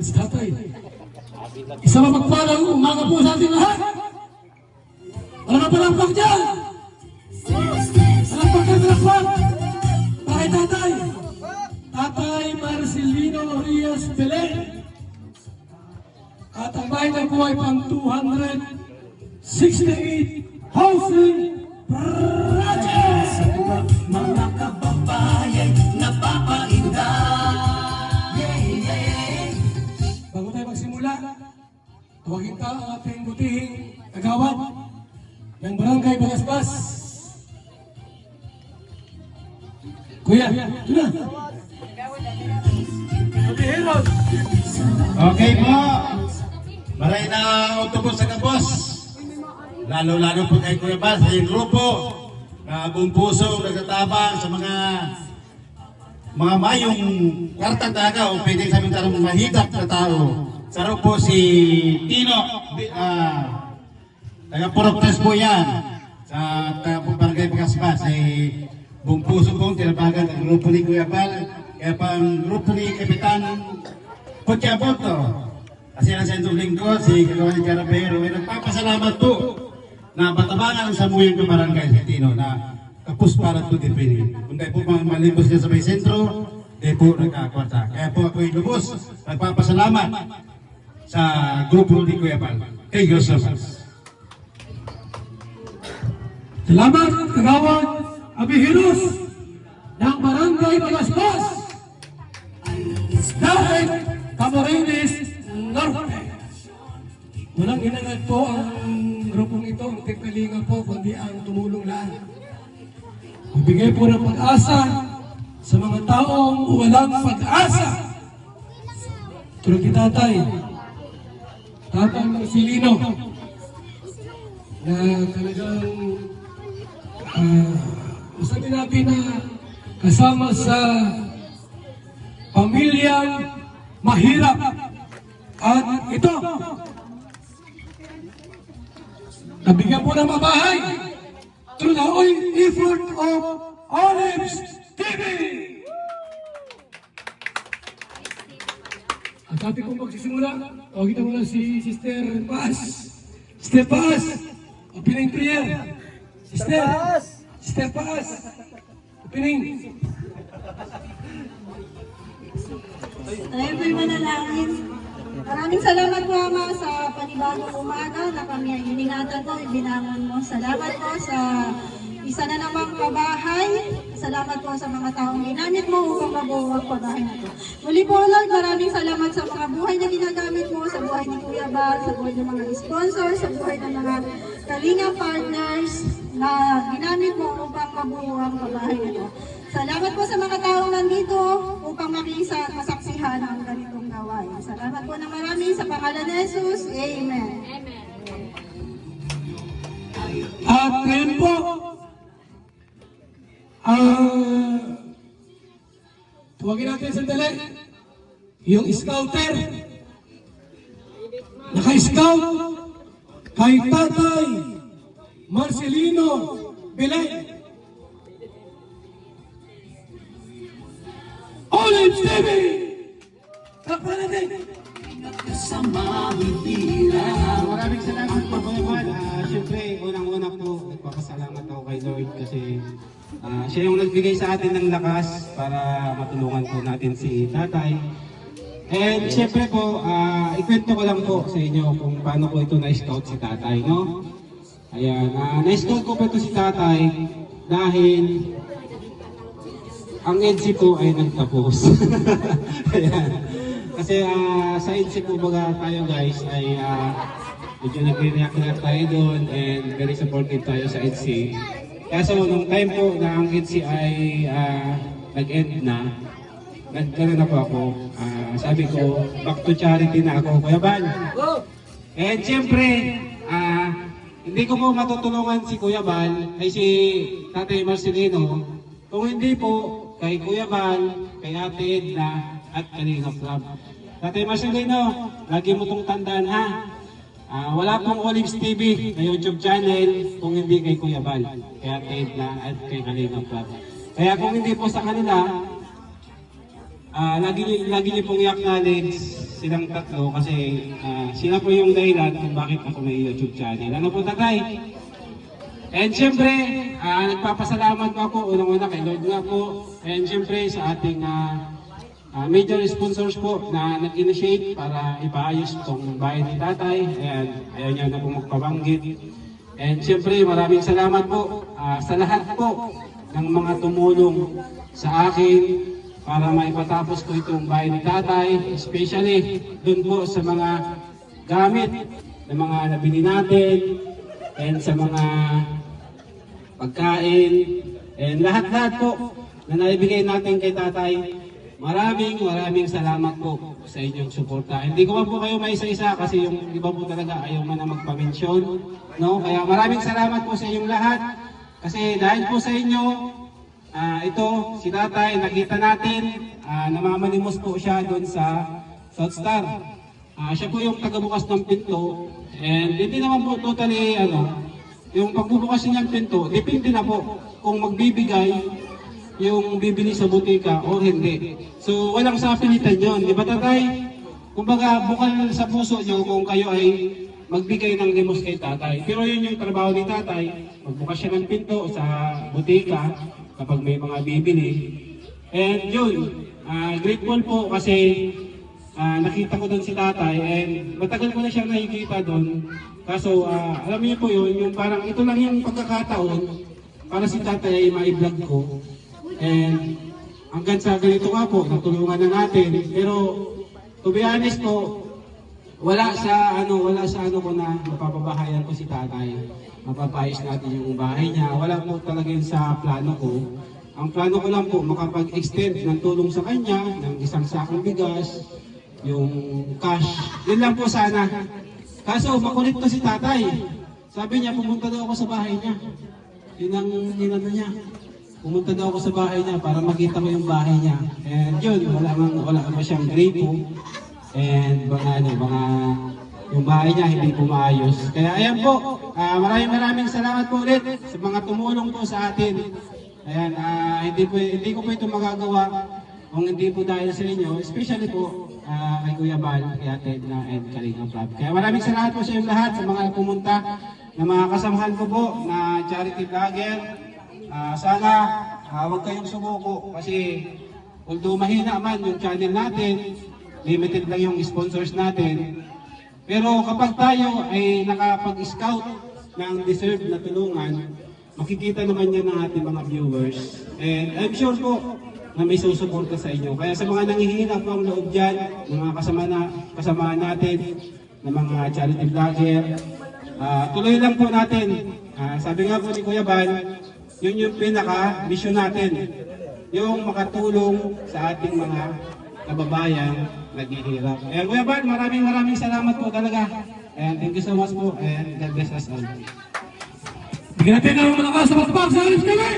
Si tatay. Isa mapagpalang umaga po sa ating lahat. Wala palakpak dyan. Palakpak na palakpak. Bakit tatay? Tatay Marcelino Rios Belen. At ang bahay na po ay pang 268 housing projects. Mga kababayan napapainda. Bago tayo magsimula, tawagin ka ang ating butihing kagawad ng Barangay Bagasbas. Kuya, ito na. Butihiros. Okay po. Maray na autobus sa Kapos. Lalo-lalo po kay Kuya Bas, ay grupo na buong puso nagtatabang sa mga mayong kwartang taga o pwede sabihin tarong mahigap na tao. Saro po si Tino, taga Puroktes po yan, sa Barangay Bagasbas. Ay buong puso pong tinabagan ang grupo ni Kuya Bal, kaya pang grupo ni Kapitan Kutyaboto. Kasi ang sentong lingkod, si Kagawan Carabero, ay nagpapasalamat po na batabangan sa muyang ng barangay sa Tino na kapus para ito dipili. Kung tayo po malimbos niya sa may sentro, tayo po nagkakwarta. Kaya po ako'y lubos, nagpapasalamat sa grupo ni Kuya Bal. Thank you so much. Salamat, kagawad Abihiros ng Barangay Bagasbas. David Camarines Norte. Walang inangad po ang grupong ito, ang Tekalinga po, kundi ang tumulong lang. Magbigay po ng pag-asa sa mga taong walang pag-asa. Tulad ni Tatay Marcelino, na talagang masabi natin na kasama sa pamilyang mahirap. At ito, nabigyan po ng mabahay through the effort of Olives TV. At ating kong magsisimula, tawagin mo na si Sister Paz. Sister Paz, opening prayer. Sister Paz, opening. Tayo po'y manalangin. Maraming salamat po, Ama, sa panibagong umaga na kami ay iningatan mo, ibinangon mo. Salamat po sa isa na namang pabahay. Salamat po sa mga taong ginamit mo upang mabuo ang pabahay na ito. Muli po, Lord, maraming salamat sa mga buhay na ginagamit mo, sa buhay ni Kuya Bal, sa buhay ng mga sponsors, sa buhay ng mga Kalinga partners na ginamit mo upang mabuo ang pabahay na ito. Salamat po sa mga taong nandito upang makisa at masaksihan ang ganitong gawain. Salamat po ng marami sa pangalan ni Jesus. Amen. At ngayon po, tuwagin natin sandali, yung scouter, naka-scout kay Tatay Marcelino Belen. Olives TV! Takpan natin! Maraming salamat po, Kuya Bal. Siyempre, unang-una po, nagpapasalamat ako kay Lord kasi siya yung nagbigay sa atin ng lakas para matulungan po natin si Tatay. And siyempre po, ikwento ko lang po sa inyo kung paano po ito na-scout si Tatay, no? Ayan, na-scout ko po ito si Tatay dahil ang EDC po ay nagtapos. Ayan. Kasi sa EDC po baga tayo guys ay medyo nag-react tayo doon and very supportive tayo sa EDC. Kaso nung time po na ang EDC ay nag-end na, nagkaroon na po ako. Sabi ko, back to charity na ako, Kuya Bal. And siyempre, hindi ko po matutulungan si Kuya Bal, ay si Tatay Marcelino, kung hindi po kay Kuya Bal, kay Ate Edna, at Kalinga Club. Tatay Marcelino, lagi mo itong tandaan ha. Wala pong Olives TV na YouTube channel kung hindi kay Kuya Bal, kay Ate Edna, at kay Kalinga Club. Kaya kung hindi po sa kanila, lagi niyo pong i-acknowledge silang tatlo kasi sila po yung dahilan kung bakit ako may YouTube channel. Ano po, tatay? And syempre, nagpapasalamat po ako unang-una kay Lord nga po. And syempre sa ating major sponsors po na nag-initiate para ipaayos itong bahay ni tatay. And ayaw niya na po magpabanggit. And syempre maraming salamat po sa lahat po ng mga tumulong sa akin para maipatapos ko itong bahay ni tatay. Especially dun po sa mga gamit na mga nabili natin and sa mga pagkain and lahat-lahat po na naibigay natin kay tatay. Maraming salamat po sa inyong suporta. Hindi ko pa po kayo maisa-isa kasi yung iba po talaga ayaw man na magpa-mention, no? Kaya maraming salamat po sa inyong lahat kasi dahil po sa inyo, ito si tatay nakita natin, namamalimos po siya doon sa South Star. Siya po yung tagabukas ng pinto and hindi naman po totally yung pagbubukas niya ng pinto, depende na po kung magbibigay yung bibili sa butika o hindi. So walang sapilitan yun, di ba tatay? Kumbaga bukal sa puso nyo kung kayo ay magbigay ng limos kay tatay. Pero yun yung trabaho ni tatay, magbukas siya ng pinto sa butika kapag may mga bibili. And yun, grateful po kasi nakita ko doon si tatay and matagal ko na siya nakikita doon. Kaso alam niyo po yun, yung parang ito lang yung pagkakataon para si tatay ay ma-vlog ko. And hanggang sa ganito nga po, natulungan na natin. Pero to be honest po, wala sa ano ko na mapapabahayan ko si tatay. Mapapayos natin yung bahay niya. Wala po talaga yun sa plano ko. Ang plano ko lang po, makapag-extend ng tulong sa kanya, ng isang sakong bigas, yung cash. Yun lang po sana. Kaso makulit to si tatay. Sabi niya, pumunta daw ako sa bahay niya. Yun ang ninano niya. Pumunta daw ako sa bahay niya para makita ko yung bahay niya. And yun, wala pa siyang gripo. And mga yung bahay niya hindi po maayos. Kaya ayan po, maraming salamat po ulit sa mga tumulong po sa atin. Ayan, hindi ko po ito magagawa kung hindi po dahil sa inyo, especially po kay Kuya Bal, kay Ate Edna, and Kalinga Prab. Kaya maraming salamat po sa inyo lahat, sa mga pumunta, na mga kasamahan ko po na charity vlogger. Sana huwag kayong sumuko kasi although mahina man yung channel natin, limited lang yung sponsors natin. Pero kapag tayo ay nakapag-scout ng deserve na tulungan, makikita naman yan ng ating mga viewers. And I'm sure po na may susuporta sa inyo. Kaya sa mga nangihina po ang loob dyan, mga kasama natin, na mga charity vlogger, tuloy lang po natin. Sabi nga po ni Kuya Ban, yun yung pinaka-mission natin. Yung makatulong sa ating mga kababayan naghihirap. And Kuya Ban, maraming salamat po talaga. And thank you so much po and God bless us all. Bigyan natin ng malakas sa matapang sa alis kami!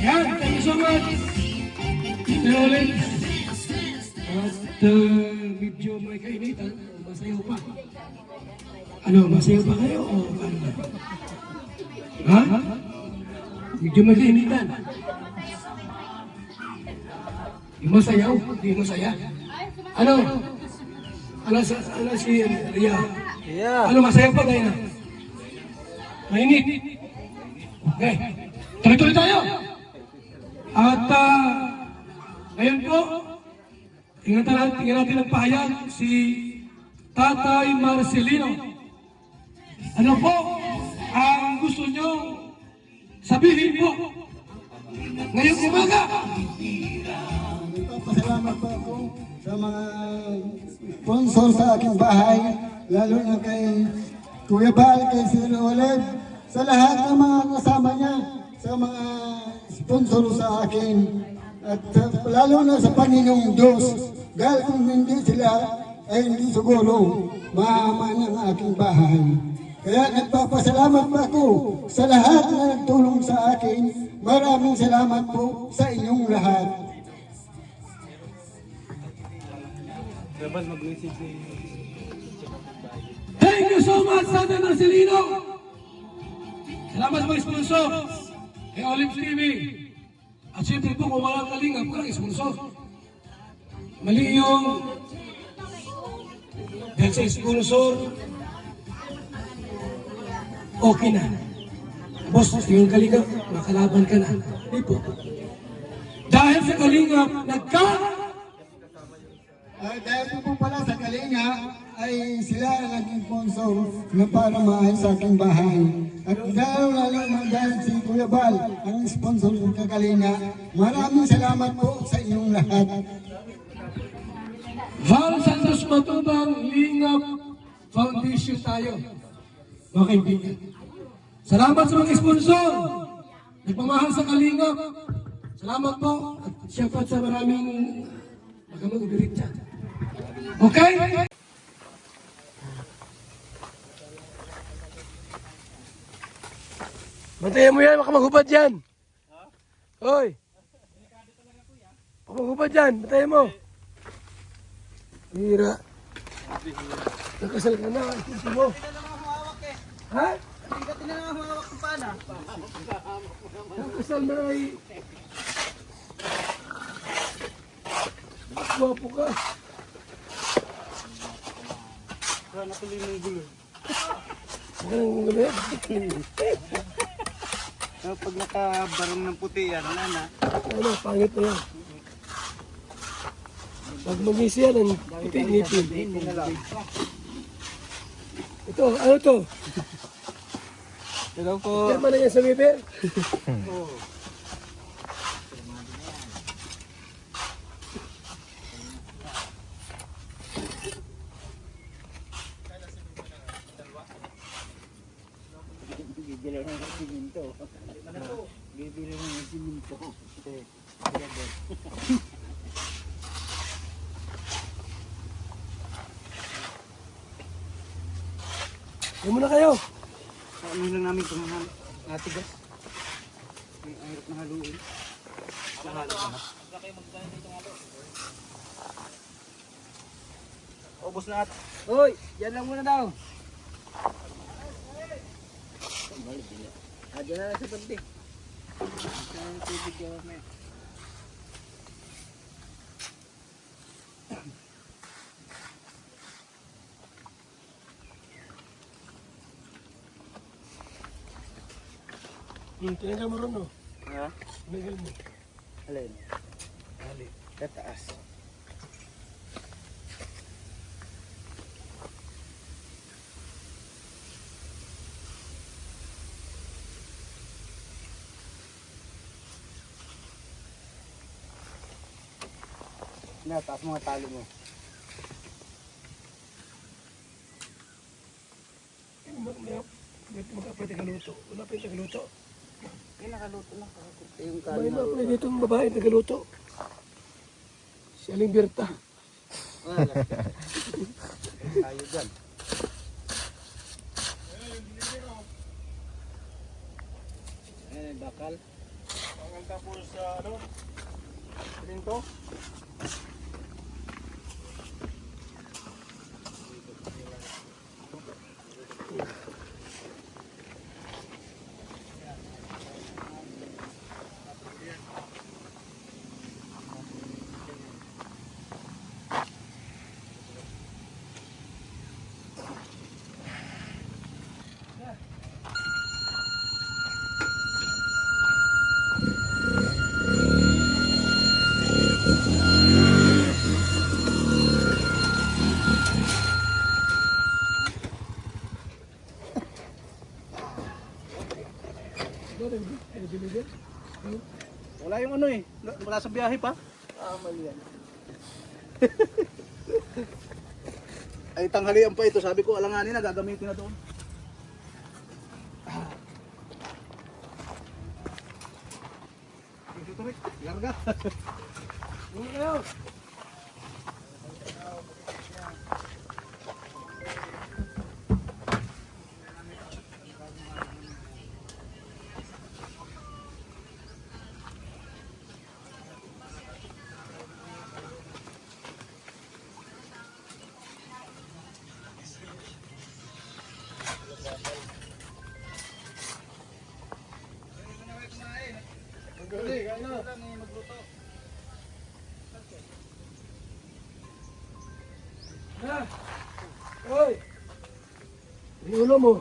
Yan, thank you so much! Ito ulit. At medyo may kainitan, masayaw pa. Masayaw pa kayo o ano? Ha? Medyo may kainitan. Di masayaw? Di masaya? Ano si Ria? Masayaw pa tayo na? Mainit. Okay. Tuloy-tuloy tayo. At ngayon po, tingnan natin ang pahayag si Tatay Marcelino. Ano po ang gusto nyo sabihin po ngayong umaga? Pasalamat po ako sa mga sponsor sa aking bahay, lalo na kay Kuya Bal, kay Sir Olive, sa lahat ng mga kasama niya, sa mga sponsor sa akin, at lalo na sa Panginoong Diyos. Dahil kung hindi sila, ay hindi siguro maaman ang aking bahay. Kaya nagpapasalamat pa ako sa lahat na nagtulong sa akin. Maraming salamat po sa inyong lahat. Thank you so much, Tatay Marcelino! Salamat sa mga sponsor kay Olive TV. At siyempre po kung walang kalingap, walang sponsor. Mali yung dahil sa sponsor, okay na. Boss, yung Kalingap, makalaban ka na. Hindi po. Dahil sa Kalingap, Dahil po pala sa Kalinga, ay sila ang naging sponsor na para maayos sa aking bahay. At lalo dahil si Kuya Bal, ang sponsor ng Kalinga, maraming salamat po sa inyong lahat. Val Santos Matubang Lingap Foundation tayo. Mga kaibigan. Salamat sa mga sponsor. Nagmamahal sa Kalingap. Salamat po. At siyempre sa maraming magamag-ubirit dyan. Okay? Bantayan mo yan, baka maghubad yan. Hoy. Baka maghubad yan, bantayan mo. Hira. Nakasal ka na, isip mo. Ha? Nakasal na ay... Guwapo ka. Natuloy ng gulo. Huwag nang gulo. Pag nakabarong ng puti yan, na. Ano, pangit na yan. Pag mag-isi yan, ang puti-ngipin. Ito, ano to? Hello po. Tama na yan sa bibir? Huwag muna kayo. Ano lang namin kung natigas. Ang hirap na haluin. Ubus na at. Hoy, yan lang muna daw. Diyan na lang sa pagdi. Tinagal mo ron, no? Ha? Tinagal mo. Alin? Hali. Tataas. Na, taas mga talo mo. May pwede kaluto. Wala pa yung tagaluto. Eh, nakaluto lang. Yung May mga pwede itong babae tagaluto. Si Aling Berta. Tayo dyan. Bakal. Bakal tapos ano? Rinto? Wala yung ano eh. Wala sa biyahe pa. Mali yan. Ay, tanghalian pa ito. Sabi ko, alanganin na, gagamitin na doon. Ito rin, larga. Muna kayo! Hoy! Yung ulo mo.